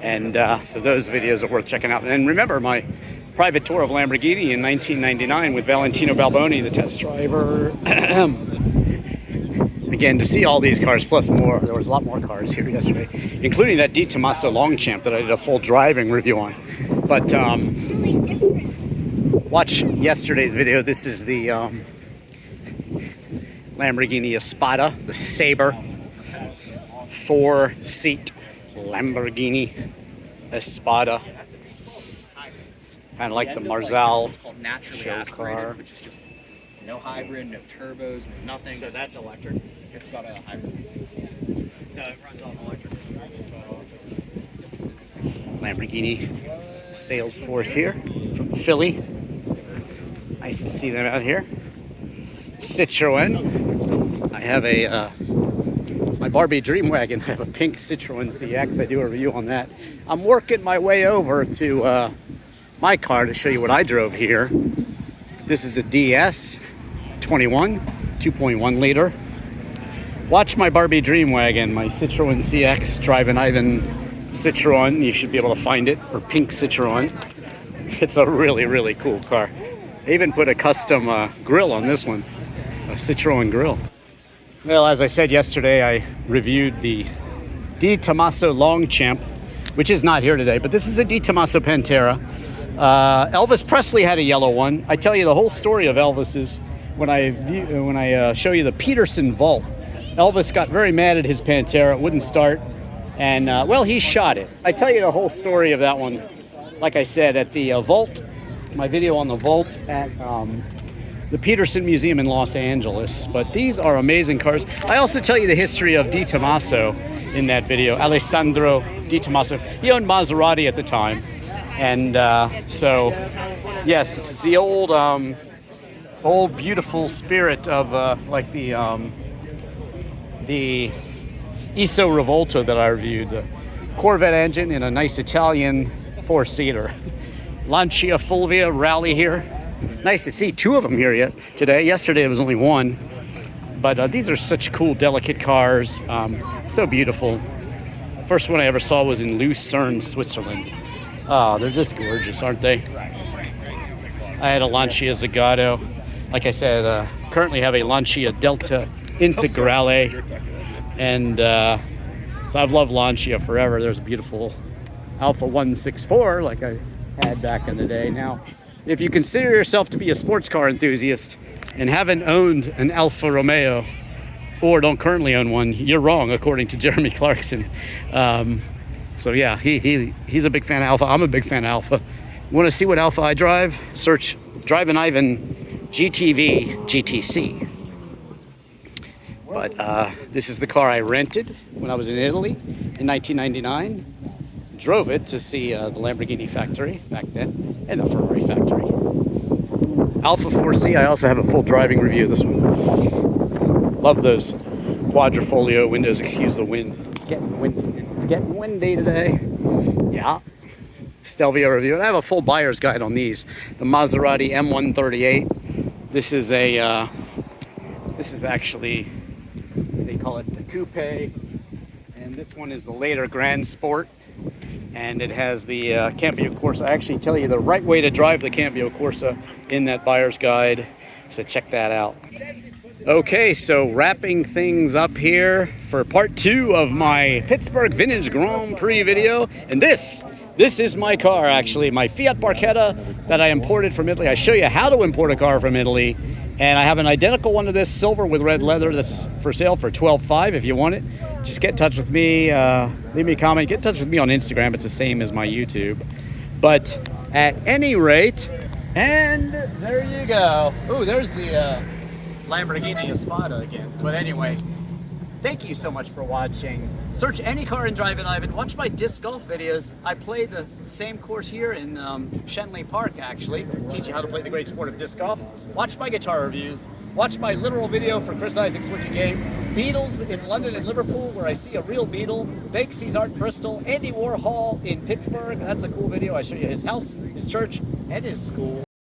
And so those videos are worth checking out. And remember my private tour of Lamborghini in 1999 with Valentino Balboni, the test driver. Again, to see all these cars plus more, there was a lot more cars here yesterday, including that Di Tommaso Longchamp that I did a full driving review on. But watch yesterday's video. This is the Lamborghini Espada, the Sabre, 4-seat Lamborghini Espada. Kind of like the Marzal It's called naturally show aspirated, car. which is just no hybrid, no turbos, no nothing. So that's electric. It's got a hybrid. So it runs on electric. Lamborghini sales force here from Philly. Nice to see them out here. Citroen. I have a my Barbie Dream Wagon. I have a pink Citroen CX. I do a review on that. I'm working my way over to my car to show you what I drove here. This is a DS 21, 2.1 liter. Watch my Barbie Dream Wagon, my Citroen CX, Drivin Ivan Citroen. You should be able to find it, or pink Citroen. It's a really, really cool car. They even put a custom grill on this one, a Citroen grill. Well, as I said yesterday, I reviewed the Di Tommaso Longchamp, which is not here today, but this is a Di Tommaso Pantera. Elvis Presley had a yellow one. I tell you the whole story of Elvis's when I show you the Peterson Vault. Elvis got very mad at his Pantera. It wouldn't start. And, well, he shot it. I tell you the whole story of that one, like I said, at the Vault, my video on the Vault at the Peterson Museum in Los Angeles. But these are amazing cars. I also tell you the history of Di Tommaso in that video. Alessandro Di Tommaso. He owned Maserati at the time. And so, yes, it's the old beautiful spirit of like the Iso Rivolta that I reviewed, the Corvette engine in a nice Italian 4-seater. Lancia Fulvia Rally here. Nice to see two of them here yet today. Yesterday it was only one, but these are such cool, delicate cars. So beautiful. First one I ever saw was in Lucerne, Switzerland. Oh, they're just gorgeous, aren't they? I had a Lancia Zagato. Like I said, currently have a Lancia Delta Integrale. And so I've loved Lancia forever. There's a beautiful Alpha 164 like I had back in the day. Now, if you consider yourself to be a sports car enthusiast and haven't owned an Alfa Romeo or don't currently own one, you're wrong, according to Jeremy Clarkson. So yeah, he's a big fan of Alpha. I'm a big fan of Alpha. Want to see what Alpha I drive? Search Drivin Ivan GTV GTC. But this is the car I rented when I was in Italy in 1999. Drove it to see the Lamborghini factory back then and the Ferrari factory. Alpha 4C. I also have a full driving review of this one. Love those quadrifolio windows. Excuse the wind. It's getting windy. It's getting windy today. Yeah. Stelvio review. And I have a full buyer's guide on these. The Maserati M138. This is a. This is actually, they call it the coupe, and this one is the later Grand Sport, and it has the Cambio Corsa. I actually tell you the right way to drive the Cambio Corsa in that buyer's guide, so check that out. Okay, so wrapping things up here for part 2 of my Pittsburgh Vintage Grand Prix video, and this is my car actually, my Fiat Barchetta that I imported from Italy. I show you how to import a car from Italy. And I have an identical one of this, silver with red leather, that's for sale for $12,500 if you want it. Just get in touch with me, leave me a comment, get in touch with me on Instagram. It's the same as my YouTube. But at any rate, and there you go. Ooh, there's the Lamborghini Espada again. But anyway, thank you so much for watching. Search any car in Drivin Ivan. Watch my disc golf videos. I play the same course here in Shenley Park, actually. Teach you how to play the great sport of disc golf. Watch my guitar reviews. Watch my literal video for Chris Isaac's Wicked Game. Beatles in London and Liverpool, where I see a real Beatle. Banksy's art in Bristol. Andy Warhol in Pittsburgh. That's a cool video. I show you his house, his church, and his school.